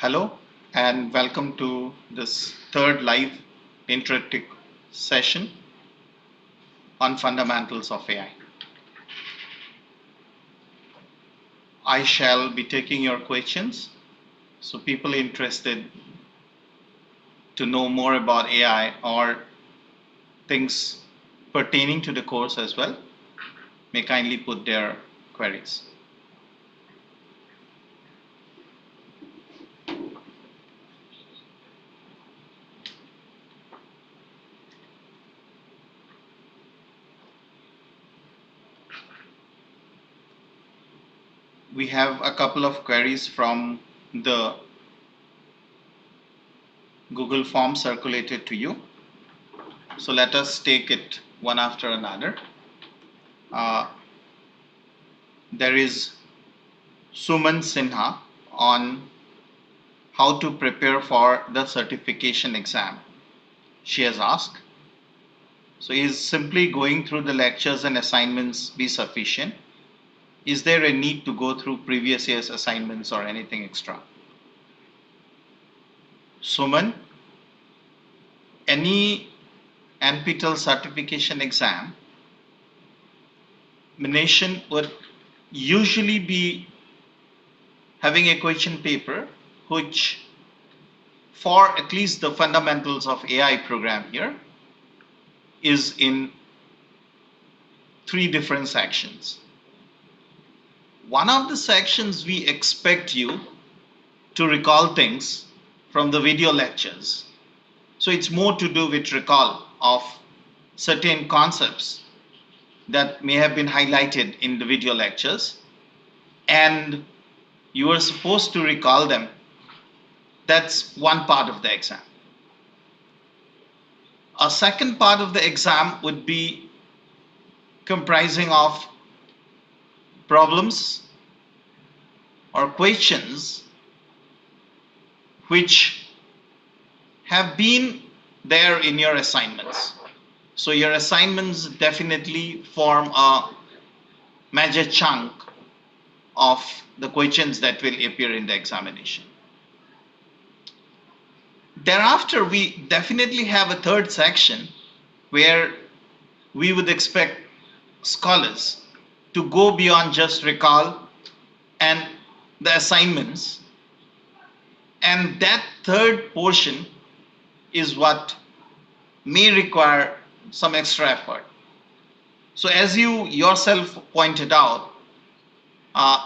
Hello and welcome to this third live interactive session on fundamentals of AI. I shall be taking your questions. So people interested to know more about AI or things pertaining to the course as well may kindly put their queries. We have a couple of queries from the Google form circulated to you. So let us take it one after another. There is Suman Sinha on how to prepare for the certification exam. She has asked. So is simply going through the lectures and assignments be sufficient? Is there a need to go through previous year's assignments or anything extra? Suman, any NPTEL certification examination would usually be having a question paper which, for at least the fundamentals of AI program here, is in 3 different sections. One of the sections we expect you to recall things from the video lectures. So it's more to do with recall of certain concepts that may have been highlighted in the video lectures, and you are supposed to recall them. That's one part of the exam. A second part of the exam would be comprising of problems or questions which have been there in your assignments. So your assignments definitely form a major chunk of the questions that will appear in the examination. Thereafter, we definitely have a third section where we would expect scholars to go beyond just recall and the assignments. And that third portion is what may require some extra effort. So as you yourself pointed out,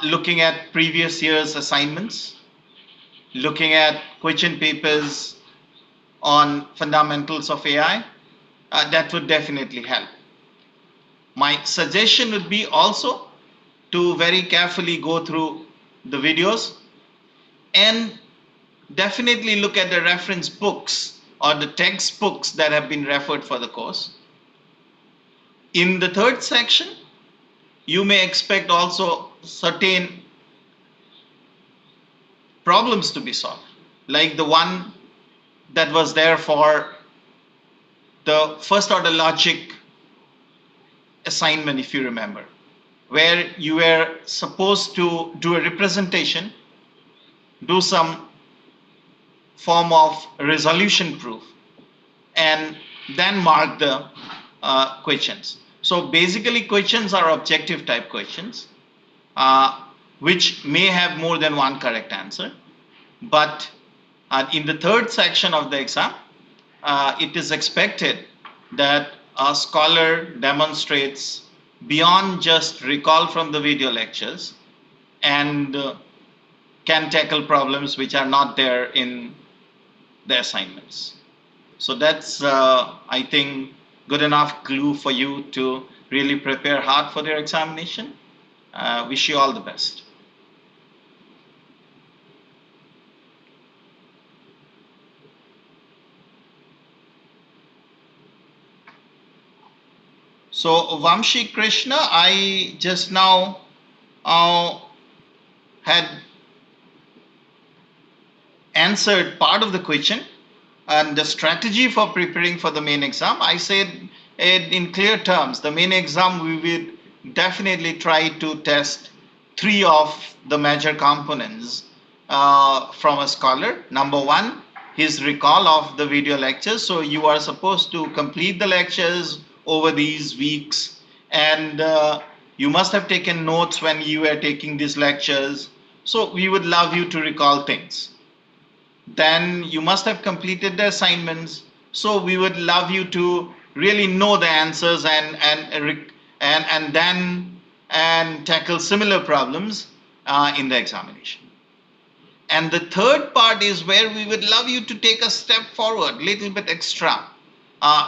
looking at previous year's assignments, looking at question papers on fundamentals of AI, that would definitely help. My suggestion would be also to very carefully go through the videos and definitely look at the reference books or the textbooks that have been referred for the course. In the third section, you may expect also certain problems to be solved, like the one that was there for the first order logic assignment, if you remember, where you were supposed to do a representation, do some form of resolution proof, and then mark the questions. So basically questions are objective type questions, which may have more than one correct answer. But in the third section of the exam, it is expected that a scholar demonstrates beyond just recall from the video lectures and can tackle problems which are not there in the assignments. So that's, I think, good enough clue for you to really prepare hard for their examination. Wish you all the best. So Vamshi Krishna, I just now had answered part of the question, and the strategy for preparing for the main exam. I said in clear terms, the main exam we will definitely try to test 3 of the major components from a scholar. Number one, his recall of the video lectures. So you are supposed to complete the lectures over these weeks, and you must have taken notes when you were taking these lectures. So we would love you to recall things. Then you must have completed the assignments. So we would love you to really know the answers and then and tackle similar problems in the examination. And the third part is where we would love you to take a step forward, little bit extra,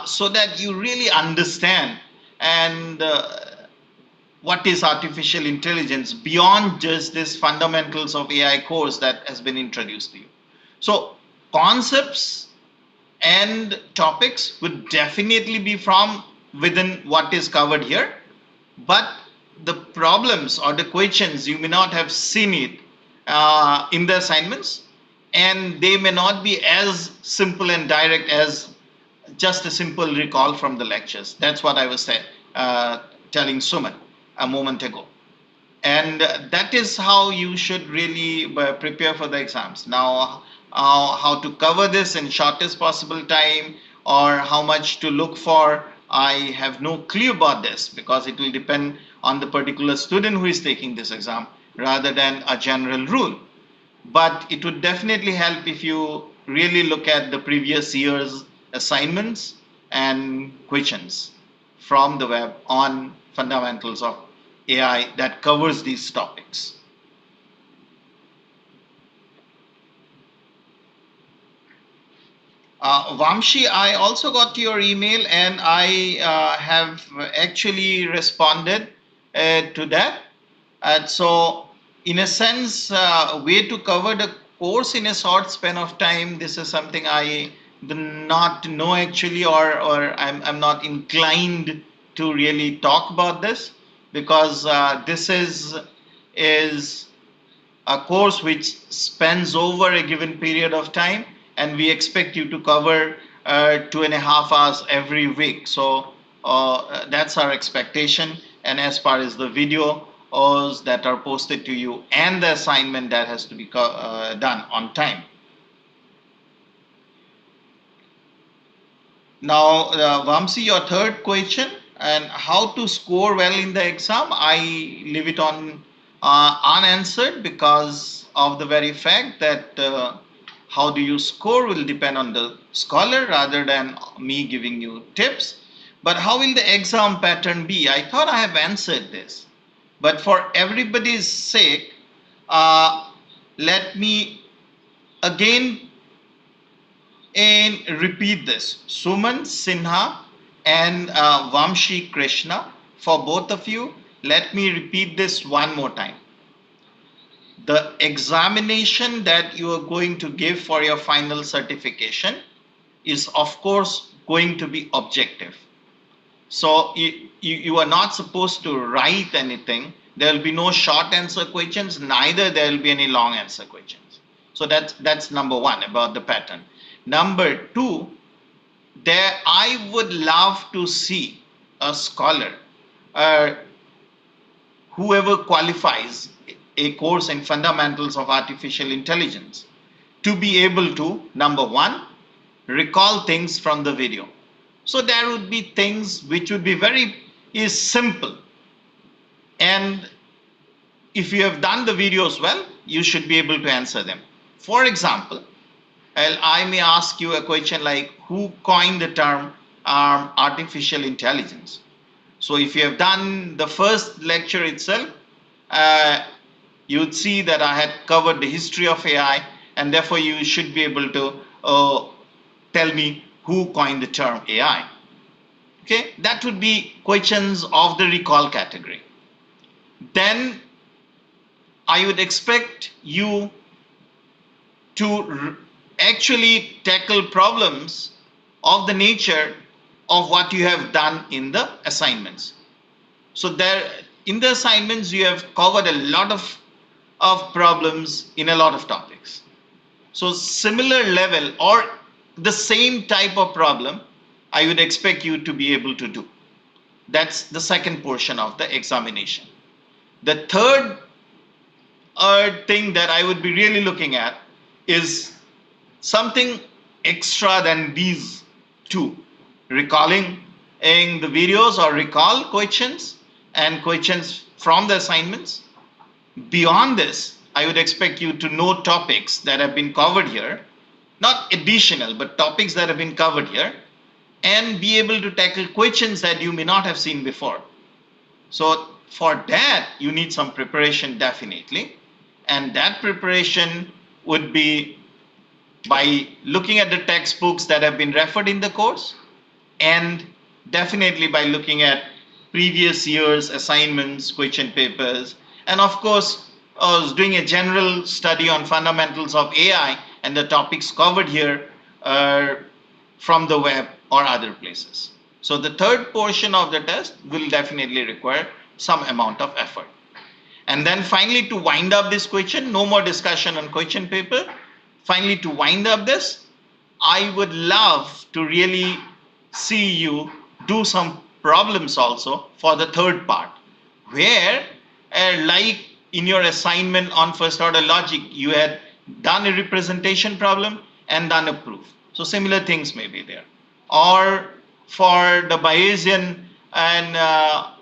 so that you really understand and what is artificial intelligence beyond just this fundamentals of AI course that has been introduced to you. So concepts and topics would definitely be from within what is covered here, but the problems or the questions you may not have seen it in the assignments, and they may not be as simple and direct as just a simple recall from the lectures. That's what I was telling Suman a moment ago. And that is how you should really prepare for the exams. Now, how to cover this in shortest possible time or how much to look for, I have no clue about this, because it will depend on the particular student who is taking this exam rather than a general rule. But it would definitely help if you really look at the previous year's assignments and questions from the web on fundamentals of AI that covers these topics. Vamshi, I also got your email and I have actually responded to that. And so, in a sense, way to cover the course in a short span of time, this is something I do not know actually, or I'm not inclined to really talk about this, because this is a course which spans over a given period of time, and we expect you to cover 2.5 hours every week. So that's our expectation. And as far as the videos that are posted to you and the assignment that has to be done on time. Now, Vamsi, your third question, and how to score well in the exam, I leave it on unanswered because of the very fact that how do you score will depend on the scholar rather than me giving you tips. But how will the exam pattern be? I thought I have answered this. But for everybody's sake, let me again and repeat this. Suman Sinha and Vamshi Krishna, for both of you, let me repeat this one more time. The examination that you are going to give for your final certification is, of course, going to be objective. So you are not supposed to write anything. There will be no short answer questions, neither there will be any long answer questions. So that's number one about the pattern. Number two, there I would love to see a scholar, whoever qualifies a course in fundamentals of artificial intelligence, to be able to, number one, recall things from the video. So there would be things which would be very simple, and if you have done the videos well, you should be able to answer them. For example, I may ask you a question like, who coined the term artificial intelligence? So if you have done the first lecture itself, you would see that I had covered the history of AI, and therefore you should be able to tell me who coined the term AI. Okay, that would be questions of the recall category. Then I would expect you to actually tackle problems of the nature of what you have done in the assignments. So there, in the assignments, you have covered a lot of problems in a lot of topics. So similar level or the same type of problem, I would expect you to be able to do. That's the second portion of the examination. The third thing that I would be really looking at is something extra than these two: recalling in the videos or recall questions and questions from the assignments. Beyond this, I would expect you to know topics that have been covered here, not additional, but topics that have been covered here, and be able to tackle questions that you may not have seen before. So for that, you need some preparation definitely. And that preparation would be by looking at the textbooks that have been referred in the course, and definitely by looking at previous years' assignments, question papers, and of course, doing a general study on fundamentals of AI and the topics covered here from the web or other places. So the third portion of the test will definitely require some amount of effort. And then finally, to wind up this question, no more discussion on question paper. Finally, to wind up this, I would love to really see you do some problems also for the third part, where, like in your assignment on first order logic, you had done a representation problem and done a proof. So similar things may be there. Or for the Bayesian and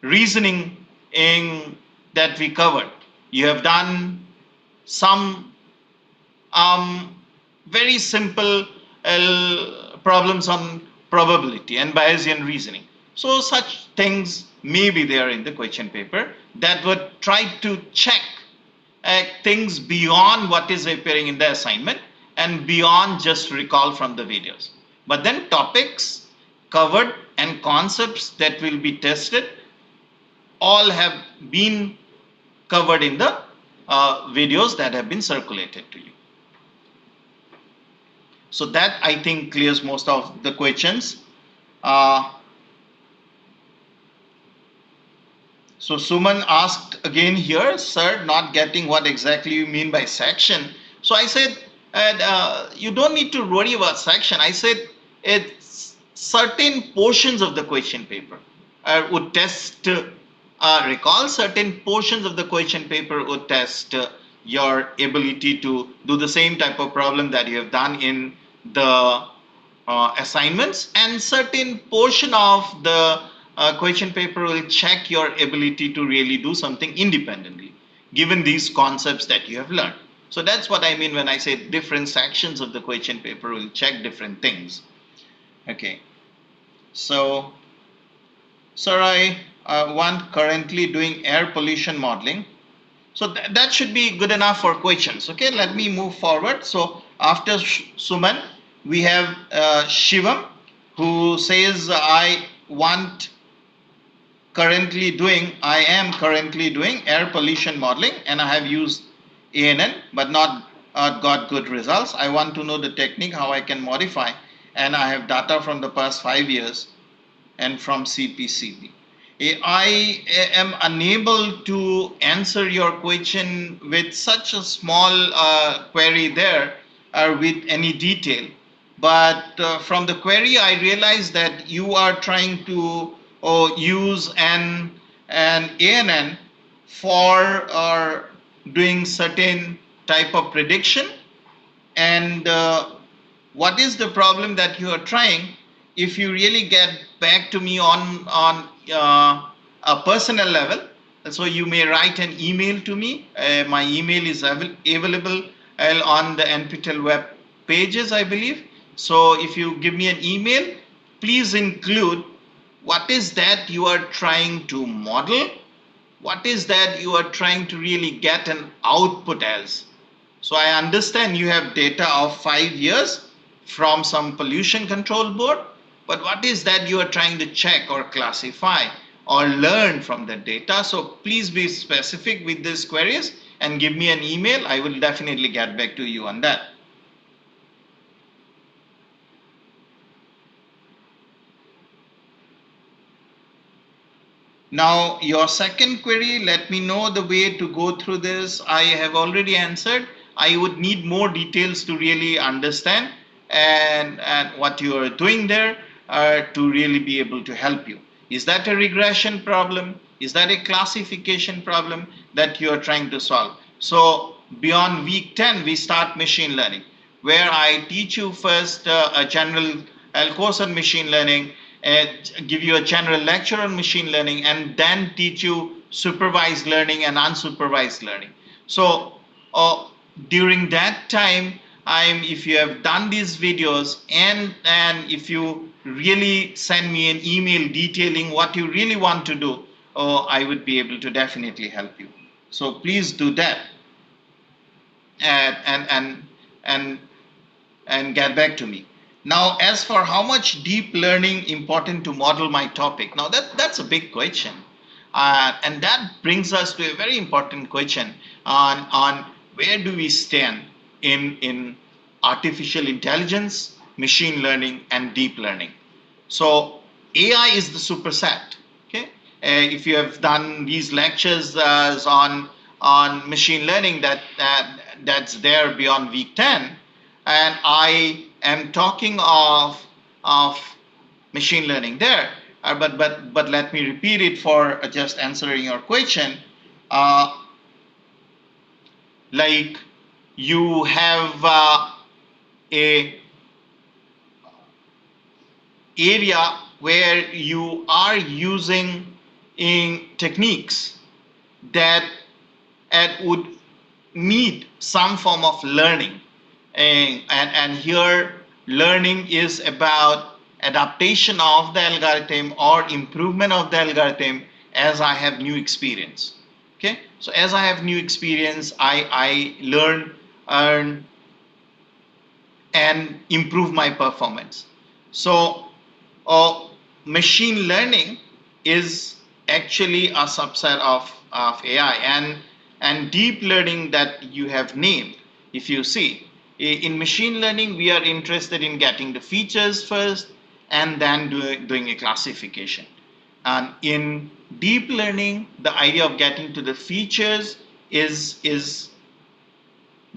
reasoning in that we covered, you have done some very simple problems on probability and Bayesian reasoning. So such things may be there in the question paper that would try to check things beyond what is appearing in the assignment and beyond just recall from the videos. But then topics covered and concepts that will be tested all have been covered in the videos that have been circulated to you. So that, I think, clears most of the questions. So Suman asked again here, sir, not getting what exactly you mean by section. So I said, you don't need to worry about section. I said it's certain portions of the question paper would test recall, certain portions of the question paper would test your ability to do the same type of problem that you have done in the assignments, and certain portion of the question paper will check your ability to really do something independently, given these concepts that you have learned. So that's what I mean when I say different sections of the question paper will check different things. Okay. So, sir, I want currently doing air pollution modeling. So that should be good enough for questions. Okay, let me move forward. So after Suman, we have Shivam, who says, I am currently doing air pollution modeling, and I have used ANN but not got good results. I want to know the technique, how I can modify, and I have data from the past 5 years and from CPCB. I am unable to answer your question with such a small query there with any detail. But from the query, I realize that you are trying to use an ANN for doing certain type of prediction. And what is the problem that you are trying? If you really get back to me on a personal level, so you may write an email to me. My email is available on the NPTEL web pages, I believe. So if you give me an email, please include what is that you are trying to model, what is that you are trying to really get an output as. So I understand you have data of 5 years from some pollution control board, but what is that you are trying to check or classify or learn from the data? So please be specific with these queries and give me an email. I will definitely get back to you on that. Now, your second query, let me know the way to go through this. I have already answered. I would need more details to really understand and what you are doing there to really be able to help you. Is that a regression problem? Is that a classification problem that you are trying to solve? So beyond week 10, we start machine learning, where I teach you first a general course on machine learning, give you a general lecture on machine learning, and then teach you supervised learning and unsupervised learning. So during that time, if you have done these videos, and if you really send me an email detailing what you really want to do, I would be able to definitely help you. So please do that, and and and and, and get back to me. Now, as for how much deep learning important to model my topic, now that's a big question, and that brings us to a very important question on where do we stand in artificial intelligence, machine learning, and deep learning. So AI is the superset. Okay, if you have done these lectures on machine learning, that's there beyond week 10, and I am talking of machine learning there. But let me repeat it for just answering your question. Uh, like you have a area where you are using in techniques that would need some form of learning, and here learning is about adaptation of the algorithm or improvement of the algorithm as I have new experience. Okay, so as I have new experience, I learn, earn, and improve my performance. So machine learning is actually a subset of AI, and deep learning that you have named. If you see, in machine learning, we are interested in getting the features first and then doing a classification. And in deep learning, the idea of getting to the features is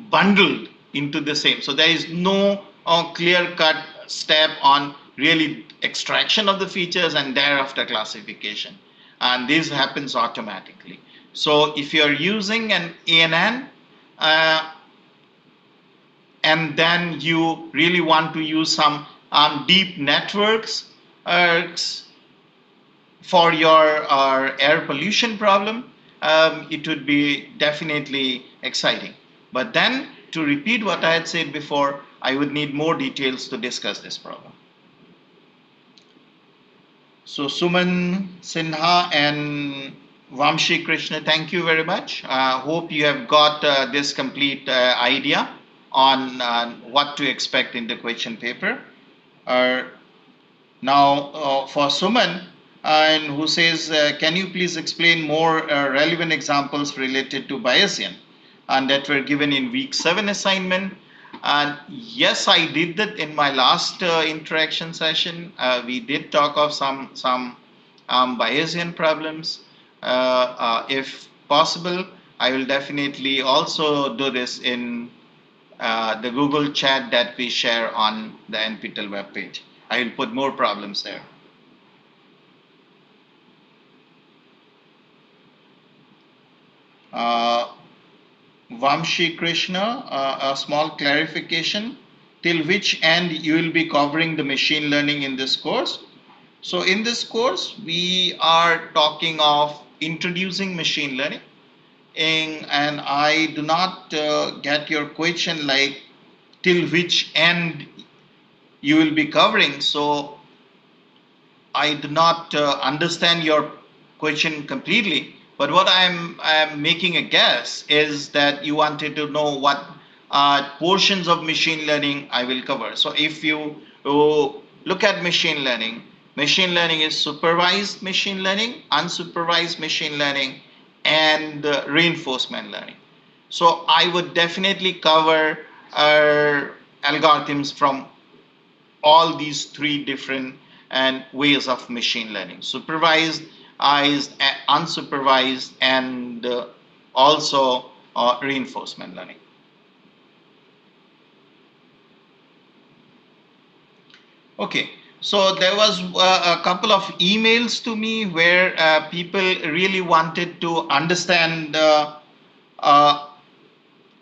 bundled into the same. So there is no clear cut step on really extraction of the features and thereafter classification. And this happens automatically. So if you're using an ANN, uh, and then you really want to use some deep networks uh, for your air pollution problem, it would be definitely exciting. But then, to repeat what I had said before, I would need more details to discuss this problem. So, Suman Sinha and Vamshi Krishna, thank you very much. Hope you have got this complete idea on what to expect in the question paper. Uh, Now, for Suman, and who says, can you please explain more relevant examples related to Bayesian and that were given in week 7 assignment? And yes, I did that in my last interaction session. We did talk of some Bayesian problems. If possible, I will definitely also do this in the Google chat that we share on the NPTEL webpage. I will put more problems there. Uh, Vamshi Krishna, a small clarification. Till which end you will be covering the machine learning in this course? So in this course, we are talking of introducing machine learning, and I do not get your question like till which end you will be covering. So I do not understand your question completely, but what I'm making a guess is that you wanted to know what portions of machine learning I will cover. So if you look at machine learning is supervised machine learning, unsupervised machine learning, and reinforcement learning. So I would definitely cover algorithms from all these three different and ways of machine learning: supervised, unsupervised, and also reinforcement learning. Okay, So there was a couple of emails to me where people really wanted to understand a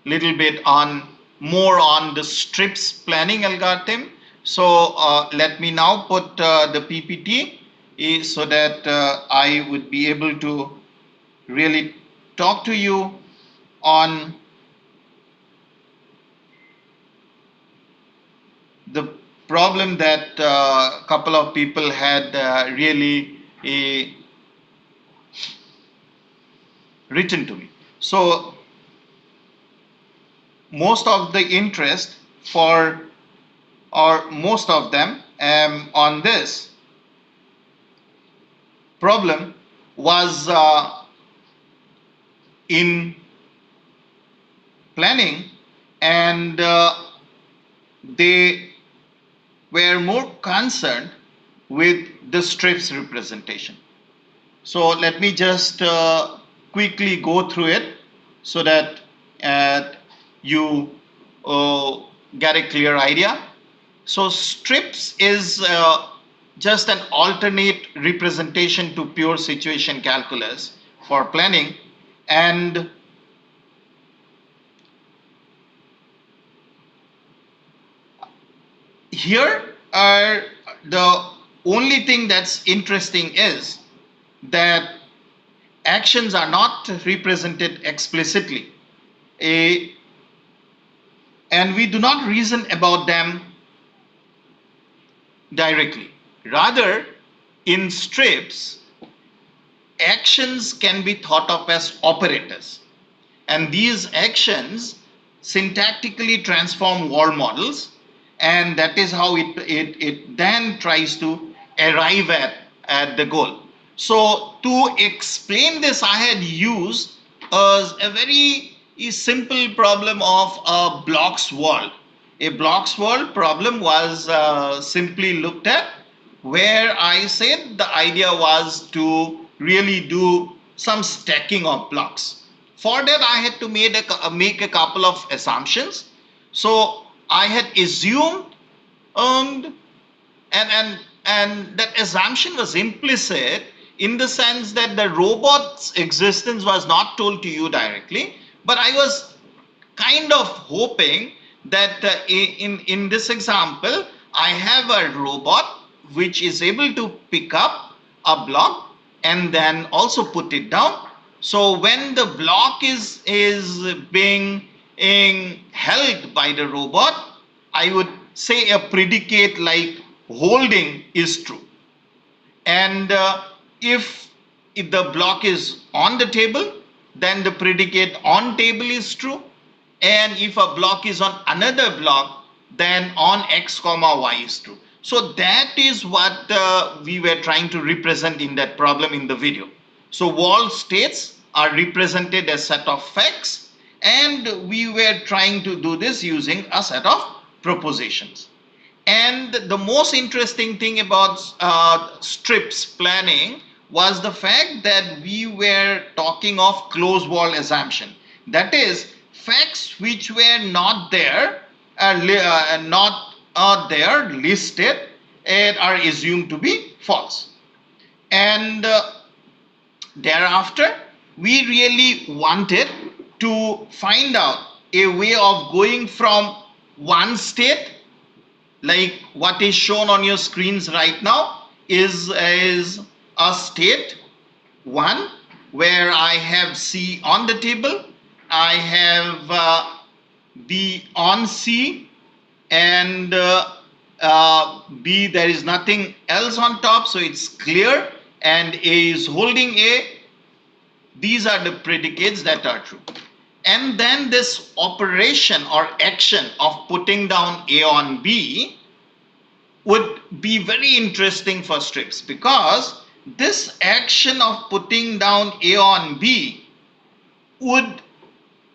little bit on more on the strips planning algorithm. So let me now put the PPT so that I would be able to really talk to you on the problem that a couple of people had really written to me. So most of the interest for or most of them on this problem was in planning, and they were more concerned with the strips representation. So let me just quickly go through it so that you uh, get a clear idea. So strips is just an alternate representation to pure situation calculus for planning, and here are the only thing that's interesting is that actions are not represented explicitly, a, and we do not reason about them directly. Rather, in strips, actions can be thought of as operators, and these actions syntactically transform wall models, and that is how it then tries to arrive at the goal. So to explain this, I had used a very simple problem of a blocks wall. A blocks wall problem was simply looked at, where I said the idea was to really do some stacking of blocks. For that, I had to make a couple of assumptions. So I had assumed, and and that assumption was implicit in the sense that the robot's existence was not told to you directly, but I was kind of hoping that in this example I have a robot which is able to pick up a block and then also put it down. So when the block is being held by the robot, I would say a predicate like holding is true. And if the block is on the table, then the predicate on table is true. And if a block is on another block, then on x comma y is true. So that is what we were trying to represent in that problem in the video. So wall states are represented as set of facts, and we were trying to do this using a set of propositions. And the most interesting thing about strips planning was the fact that we were talking of closed wall assumption. That is, facts which were not there, not there listed, and are assumed to be false. And thereafter, we really wanted to find out a way of going from one state, like what is shown on your screens right now is a state 1 where I have C on the table, I have B on C, and B, there is nothing else on top, so it's clear, and A is holding A. These are the predicates that are true. And then this operation or action of putting down A on B would be very interesting for strips, because this action of putting down A on B would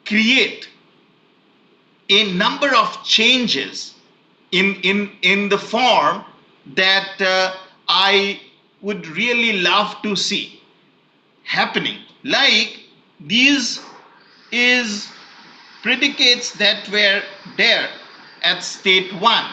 create a number of changes in the form that I would really love to see happening. Like these is predicates that were there at state 1.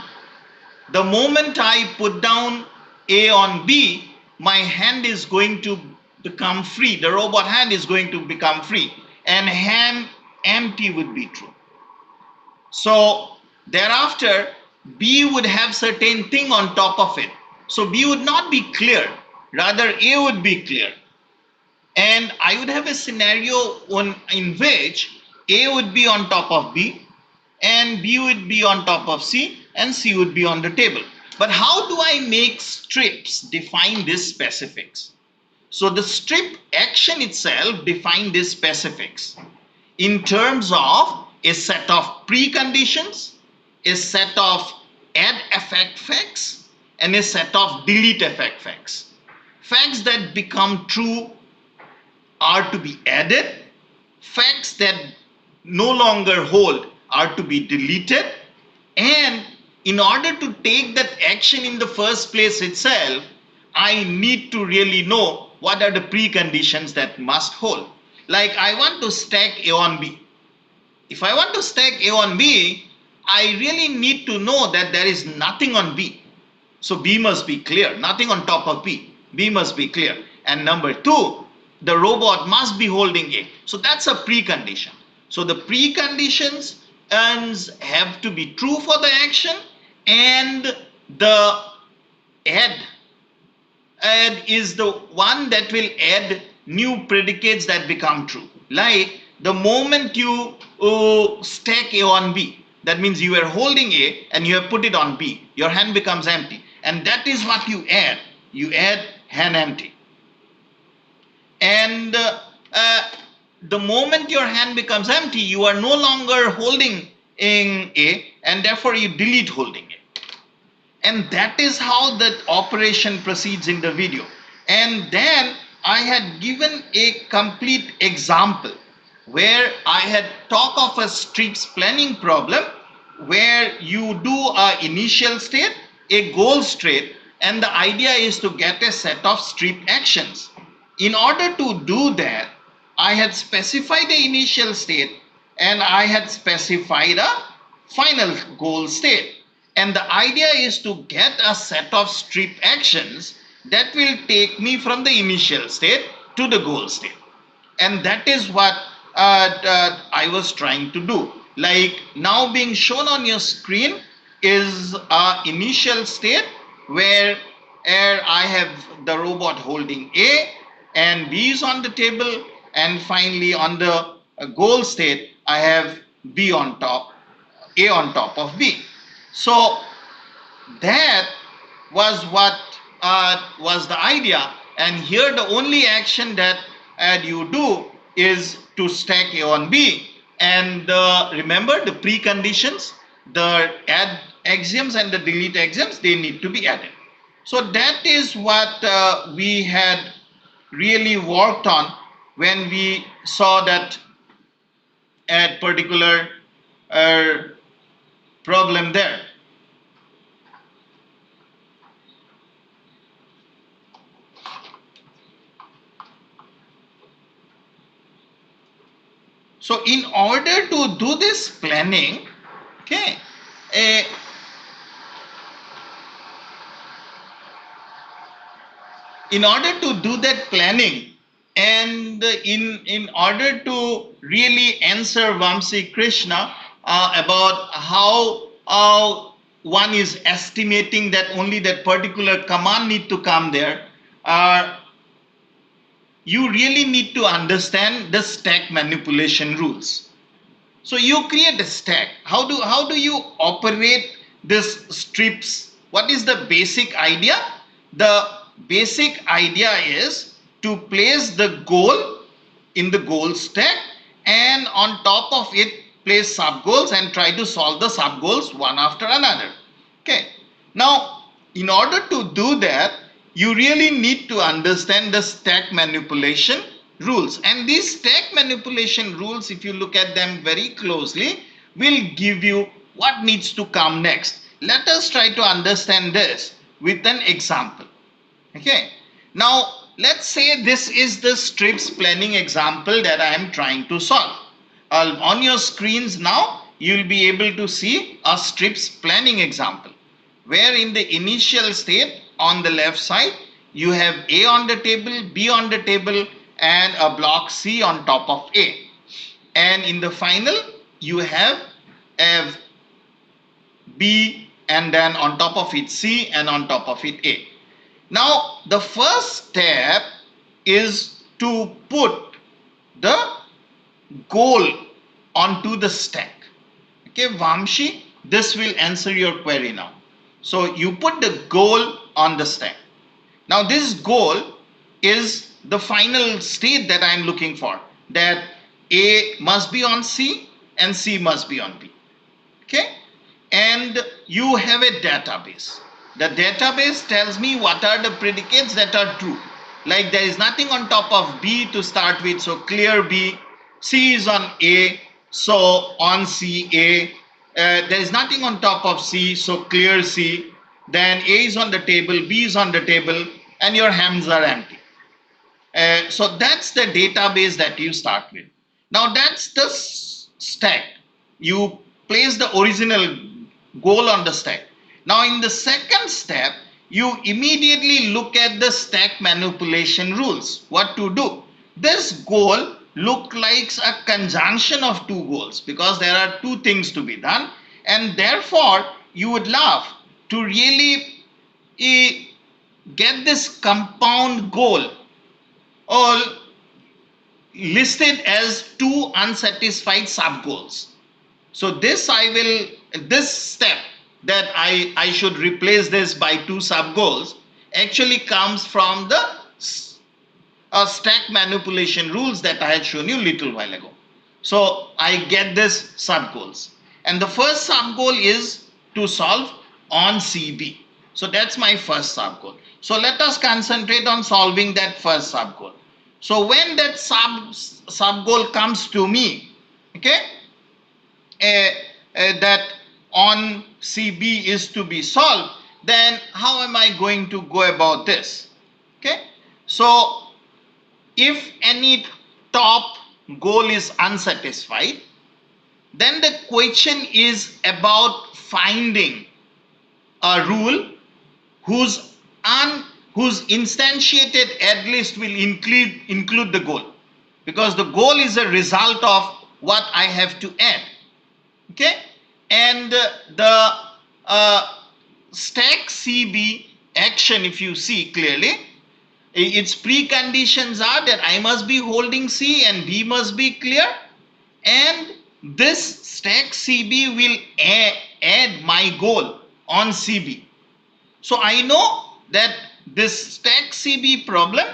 The moment I put down A on B, my hand is going to become free. The robot hand is going to become free, and hand empty would be true. So thereafter, B would have certain thing on top of it. So B would not be clear, rather A would be clear. And I would have a scenario in which A would be on top of B, and B would be on top of C, and C would be on the table. But how do I make strips define these specifics? So the strip action itself define these specifics in terms of a set of preconditions, a set of add effect facts, and a set of delete effect facts. Facts that become true are to be added, facts that no longer hold are to be deleted, and in order to take that action in the first place itself, I need to really know what are the preconditions that must hold. Like I want to stack A on B. If I want to stack A on B, I really need to know that there is nothing on B. So B must be clear, nothing on top of B. B must be clear. And number two, the robot must be holding A. So that's a precondition. So the preconditions have to be true for the action, and the add is the one that will add new predicates that become true. Like the moment you stack A on B, that means you are holding A and you have put it on B, your hand becomes empty, and that is what you add. You add hand empty. And the moment your hand becomes empty, you are no longer holding in A, and therefore you delete holding A. And that is how that operation proceeds in the video. And then I had given a complete example where I had talked of a strips planning problem where you do a initial state, a goal state, and the idea is to get a set of strip actions. In order to do that, I had specified the initial state and I had specified a final goal state. And the idea is to get a set of strip actions that will take me from the initial state to the goal state. And that is what I was trying to do. Like now being shown on your screen is an initial state where I have the robot holding A and B is on the table, and finally on the goal state I have B on top, A on top of B. So that was what was the idea, and here the only action that you do is to stack A on B, and remember the preconditions, the add axioms and the delete axioms, they need to be added. So that is what we had really worked on when we saw that particular problem there. So in order to do this planning, okay, in order to do that planning, and in order to really answer Vamsi Krishna about how one is estimating that only that particular command need to come there, you really need to understand the stack manipulation rules. So you create a stack. How do you operate this strips? What is the basic idea? The basic idea is to place the goal in the goal stack, and on top of it place sub goals and try to solve the sub goals one after another. Okay. Now, in order to do that, you really need to understand the stack manipulation rules. And these stack manipulation rules, if you look at them very closely, will give you what needs to come next. Let us try to understand this with an example. Okay. Now, let's say this is the strips planning example that I am trying to solve. On your screens now, you will be able to see a strips planning example where in the initial state on the left side you have A on the table, B on the table, and a block C on top of A. And in the final you have B, and then on top of it C, and on top of it A. Now the first step is to put the goal onto the stack. Okay, Vamshi, this will answer your query now. So you put the goal on the stack. Now this goal is the final state that I am looking for, that A must be on C and C must be on B. Okay, and you have a database. The database tells me what are the predicates that are true. Like there is nothing on top of B to start with, so clear B. C is on A, so on C A. There is nothing on top of C, so clear C. Then A is on the table, B is on the table, and your hands are empty. So that's the database that you start with. Now that's the stack. You place the original goal on the stack. Now in the second step, you immediately look at the stack manipulation rules. What to do? This goal look like a conjunction of two goals because there are two things to be done, and therefore you would love to really get this compound goal all listed as two unsatisfied sub goals. So this step that I should replace this by two sub goals actually comes from the stack manipulation rules that I had shown you a little while ago. So I get this sub goals, and the first sub goal is to solve on CB. So that's my first sub goal. So let us concentrate on solving that first sub goal. So when that sub goal comes to me, okay, that on CB is to be solved, then how am I going to go about this? Okay, so if any top goal is unsatisfied, then the question is about finding a rule whose instantiated add list will include the goal, because the goal is a result of what I have to add. Okay, and the stack CB action, if you see clearly, its preconditions are that I must be holding C and B must be clear, and this stack CB will add my goal on CB. So I know that this stack CB problem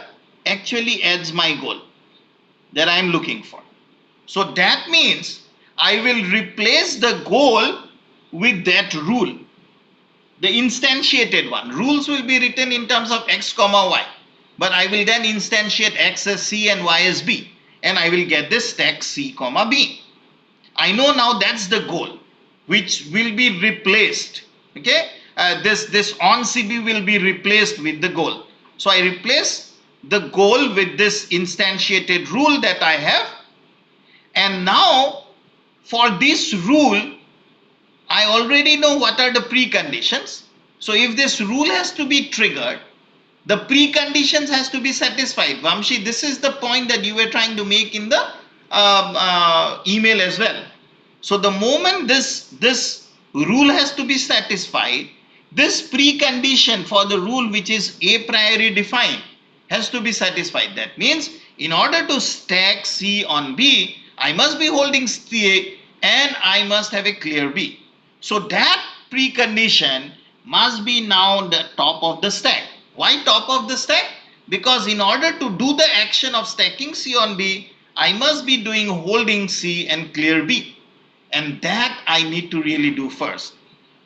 actually adds my goal that I am looking for. So that means I will replace the goal with that rule, the instantiated one. Rules will be written in terms of x comma y, but I will then instantiate x as C and y as B, and I will get this stack C comma B. I know now that's the goal which will be replaced. Okay, this on CB will be replaced with the goal. So I replace the goal with this instantiated rule that I have, and now for this rule I already know what are the preconditions. So if this rule has to be triggered, the preconditions has to be satisfied. Vamshi, this is the point that you were trying to make in the email as well. So the moment this rule has to be satisfied, this precondition for the rule which is a priori defined has to be satisfied. That means in order to stack C on B, I must be holding C and I must have a clear B. So that precondition must be now the top of the stack. Why top of the stack? Because in order to do the action of stacking C on B, I must be doing holding C and clear B. And that I need to really do first.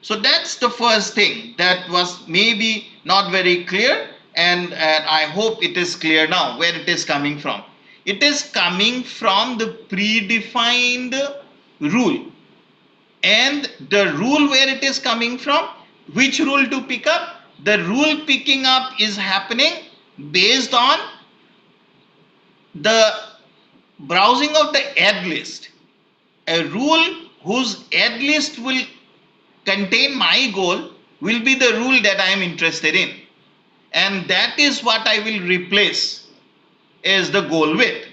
So that's the first thing that was maybe not very clear, and I hope it is clear now where it is coming from. It is coming from the predefined rule. And the rule where it is coming from, which rule to pick up? The rule picking up is happening based on the browsing of the add list. A rule whose add list will contain my goal will be the rule that I am interested in, and that is what I will replace is the goal with.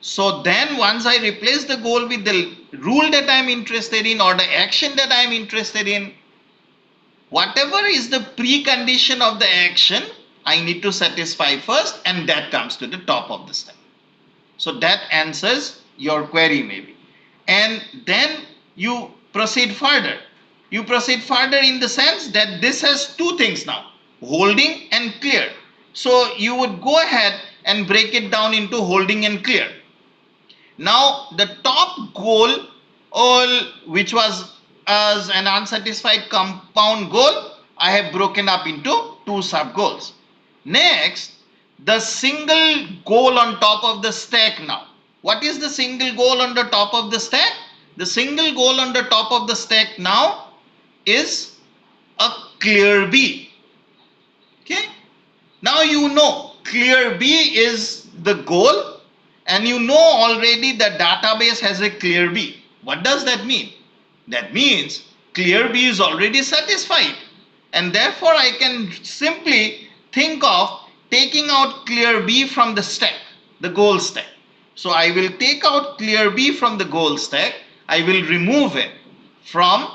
So then once I replace the goal with the rule that I am interested in or the action that I am interested in, whatever is the precondition of the action, I need to satisfy first, and that comes to the top of the stack. So that answers your query maybe. And then you proceed further. You proceed further in the sense that this has two things now, holding and clear. So you would go ahead and break it down into holding and clear. Now the top goal, which was as an unsatisfied compound goal, I have broken up into two sub goals. Next, the single goal on top of the stack now. What is the single goal on the top of the stack? The single goal on the top of the stack now is a clear B. Okay. Now you know clear B is the goal, and you know already the database has a clear B. What does that mean? That means clear B is already satisfied, and therefore I can simply think of taking out clear B from the stack, the goal stack. So I will take out clear B from the goal stack. I will remove it from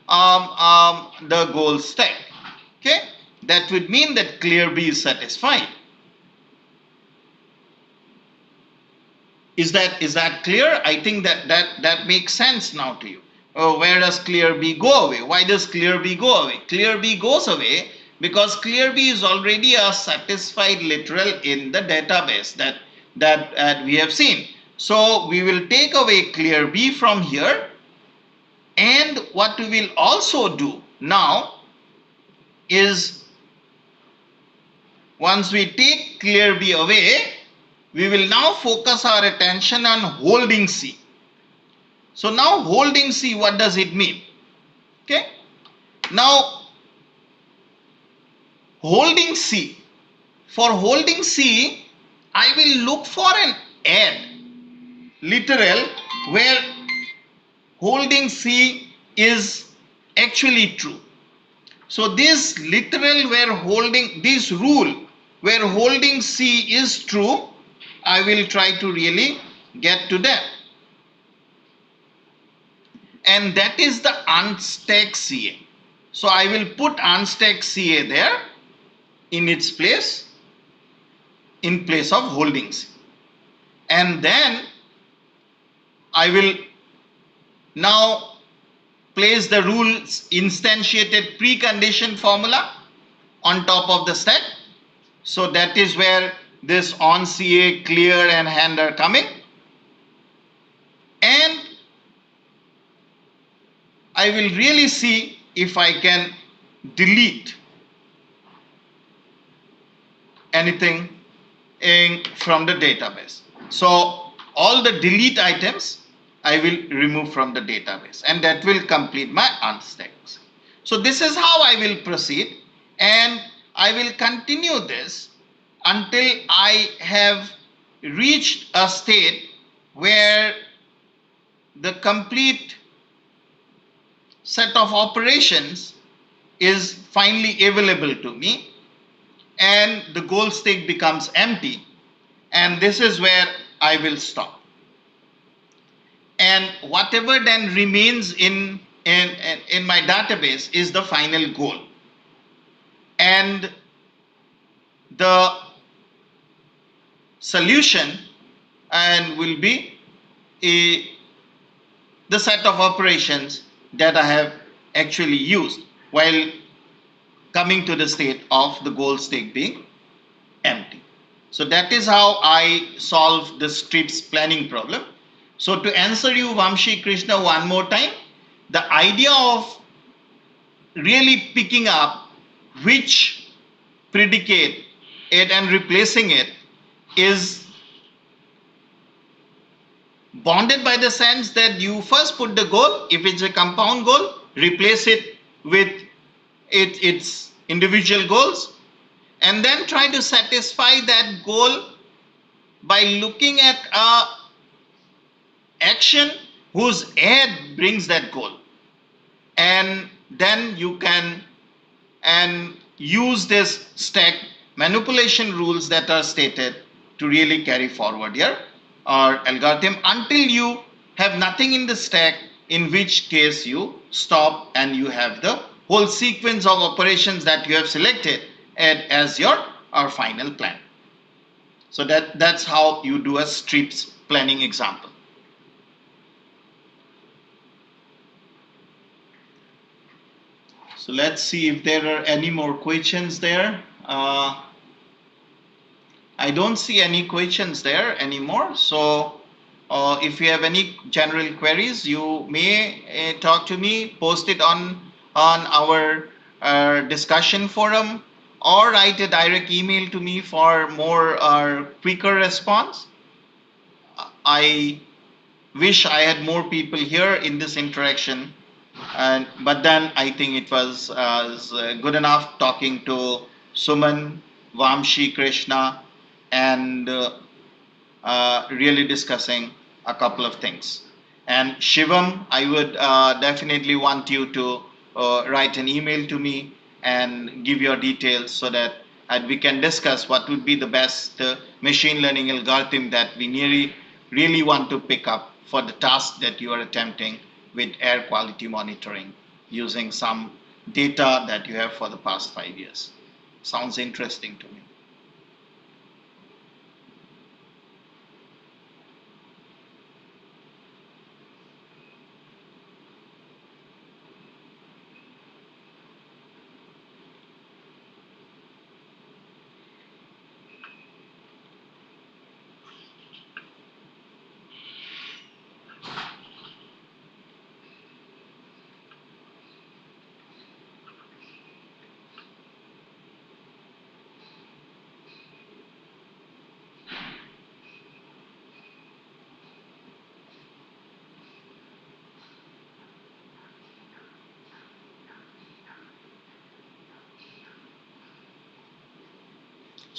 the goal stack. Okay, that would mean that clear B is satisfied. Is that clear? I think that makes sense now to you. Oh, where does clear B go away? Why does clear B go away? Clear B goes away because clear B is already a satisfied literal in the database that we have seen. So we will take away clear B from here, and what we will also do now is once we take clear B away, we will now focus our attention on holding C. So now holding C, what does it mean? Okay. Now holding C. For holding C, I will look for an add literal where holding C is actually true. So this literal where holding, this rule where holding C is true, I will try to really get to that. And that is the unstack CA. So I will put unstack CA there in its place, in place of holding C. And then I will now place the rules instantiated precondition formula on top of the stack. So that is where this on CA, clear and hand are coming. And I will really see if I can delete anything from the database. So all the delete items I will remove from the database, and that will complete my unstacks. So this is how I will proceed, and I will continue this until I have reached a state where the complete set of operations is finally available to me and the goal state becomes empty, and this is where I will stop. And whatever then remains in my database is the final goal, and the solution and will be the set of operations that I have actually used while coming to the state of the goal state being empty. So that is how I solve the strips planning problem. So to answer you, Vamshi Krishna, one more time, the idea of really picking up which predicate it and replacing it is bounded by the sense that you first put the goal, if it's a compound goal, replace it with its individual goals, and then try to satisfy that goal by looking at a action whose add brings that goal, and then you can and use this stack manipulation rules that are stated to really carry forward your algorithm until you have nothing in the stack, in which case you stop and you have the whole sequence of operations that you have selected as your final plan. So that's how you do a strips planning example. So let's see if there are any more questions there. I don't see any questions there anymore. So if you have any general queries, you may talk to me, post it on our discussion forum, or write a direct email to me for more quicker response. I wish I had more people here in this interaction, and but then I think it was good enough talking to Suman, Vamshi, Krishna, and really discussing a couple of things. And Shivam, I would definitely want you to write an email to me and give your details so that we can discuss what would be the best machine learning algorithm that we really want to pick up for the task that you are attempting with air quality monitoring using some data that you have for the past 5 years. Sounds interesting to me.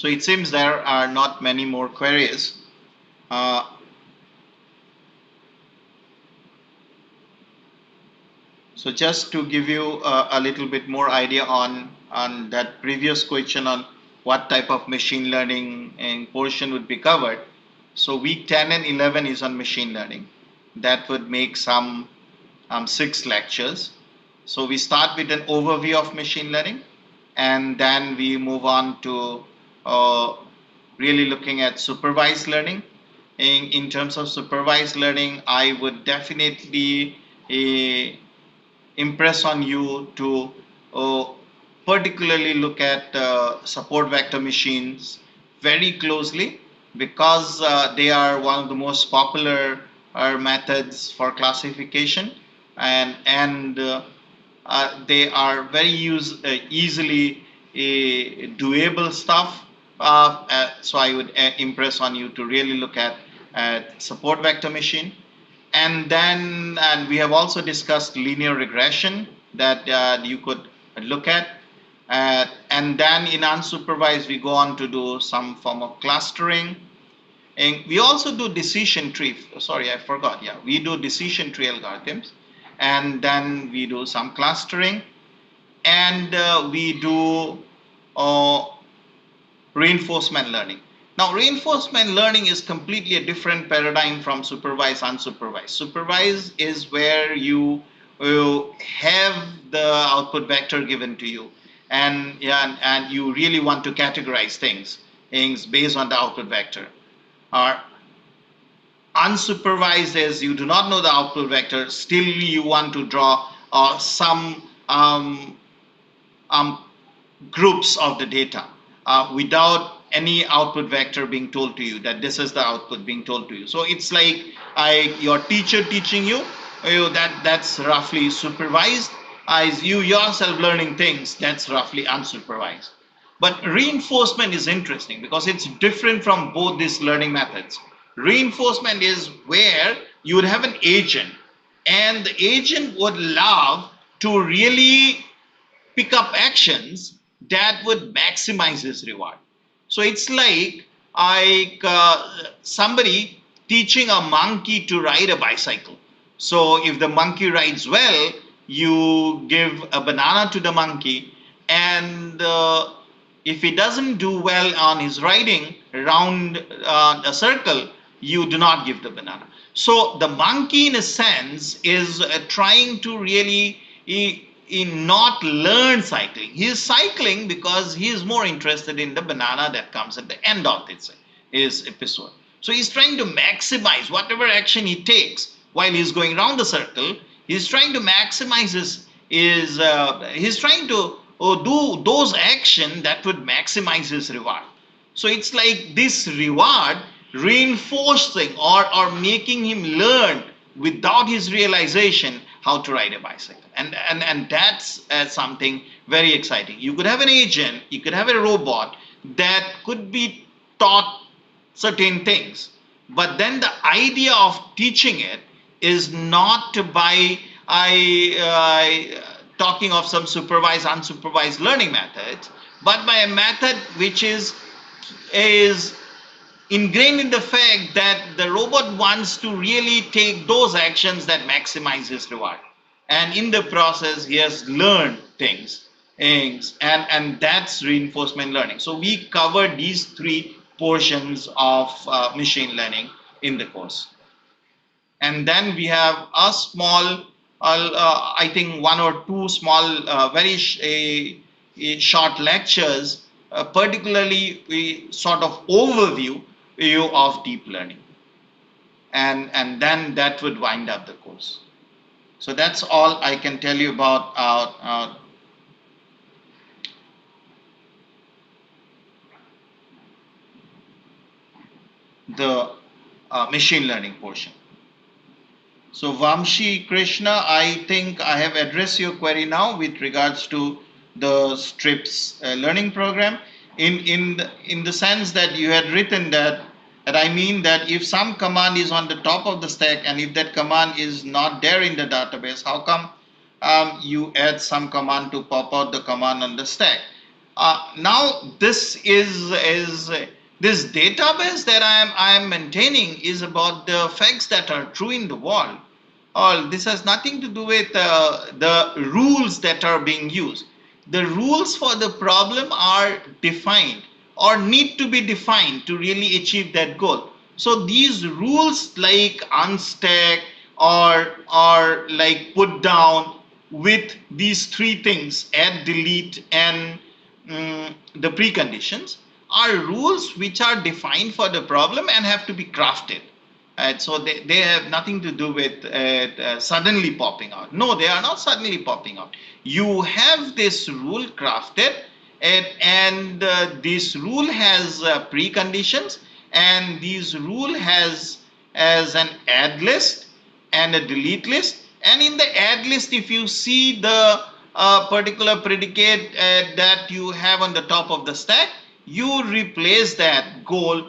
So it seems there are not many more queries. Uh, so just to give you a little bit more idea on that previous question on what type of machine learning and portion would be covered. So week 10 and 11 is on machine learning. That would make some 6 lectures. So we start with an overview of machine learning, and then we move on to uh, really looking at supervised learning. In terms of supervised learning, I would definitely impress on you to uh, particularly look at support vector machines very closely, because they are one of the most popular methods for classification, and they are very easily doable stuff. So I would impress on you to really look at support vector machine. And we have also discussed linear regression that you could look at. And then in unsupervised, we go on to do some form of clustering. And we also do decision tree. Sorry, I forgot. Yeah, we do decision tree algorithms. And then we do some clustering. And we do uh, reinforcement learning. Now, reinforcement learning is completely a different paradigm from supervised, unsupervised. Supervised is where you have the output vector given to you, and yeah, and you really want to categorize things based on the output vector. Or unsupervised is you do not know the output vector, still you want to draw some um, groups of the data without any output vector being told to you that this is the output being told to you. So it's like your teacher teaching you, that's roughly supervised. As you yourself learning things, that's roughly unsupervised. But reinforcement is interesting because it's different from both these learning methods. Reinforcement is where you would have an agent, and the agent would love to really pick up actions that would maximize his reward. So it's like somebody teaching a monkey to ride a bicycle. So if the monkey rides well, you give a banana to the monkey, and and if he doesn't do well on his writing around a circle, you do not give the banana. So the monkey, in a sense, is trying to really not learn cycling. He is cycling because he is more interested in the banana that comes at the end of his episode. So he's trying to maximize whatever action he takes while he's going around the circle. He's trying to maximize he's trying to do those action that would maximize his reward. So it's like this reward reinforcing or making him learn without his realization how to ride a bicycle. And that's something very exciting. You could have an agent, you could have a robot that could be taught certain things, but then the idea of teaching it is not by talking of some supervised unsupervised learning methods, but by a method which is ingrained in the fact that the robot wants to really take those actions that maximize his reward, and in the process he has learned things, and that's reinforcement learning. So we covered these three portions of machine learning in the course. And then we have a small I think one or two small very short lectures, particularly a sort of overview of deep learning, and then that would wind up the course. So that's all I can tell you about the machine learning portion. So Vamshi Krishna, I think I have addressed your query now with regards to the STRIPS learning program, in the sense that you had written that I mean that if some command is on the top of the stack and if that command is not there in the database, how come you add some command to pop out the command on the stack? Now this is this database that I am maintaining is about the facts that are true in the world. This has nothing to do with the rules that are being used. The rules for the problem are defined or need to be defined to really achieve that goal. So these rules like unstack or like put down with these three things, add, delete, and the preconditions, are rules which are defined for the problem and have to be crafted. So they have nothing to do with suddenly popping out. No, they are not suddenly popping out. You have this rule crafted, and this rule has preconditions, and this rule has as an add list and a delete list. And in the add list, if you see the particular predicate that you have on the top of the stack, you replace that goal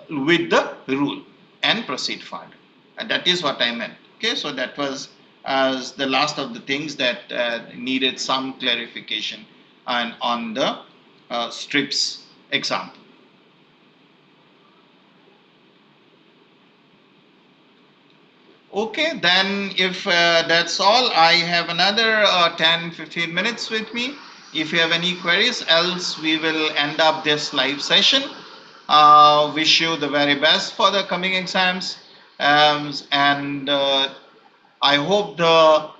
with the rule and proceed further. And that is what I meant. Okay, so that was as the last of the things that needed some clarification on the strips example. Okay, then if that's all, I have another 10-15 minutes with me. If you have any queries, else we will end up this live session. Wish you the very best for the coming exams, and I hope the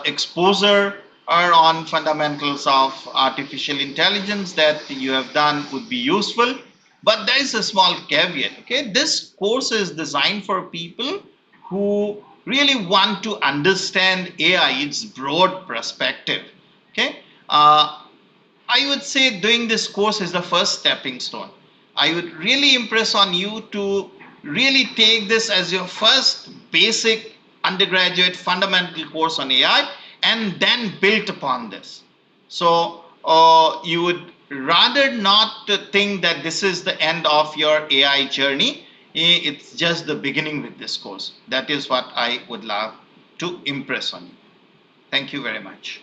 exposure on fundamentals of artificial intelligence that you have done would be useful. But there is a small caveat. Okay, this course is designed for people who really want to understand AI, its broad perspective. Okay. I would say doing this course is the first stepping stone. I would really impress on you to really take this as your first basic undergraduate fundamental course on AI and then build upon this. So you would rather not think that this is the end of your AI journey. It's just the beginning with this course. That is what I would love to impress on you. Thank you very much.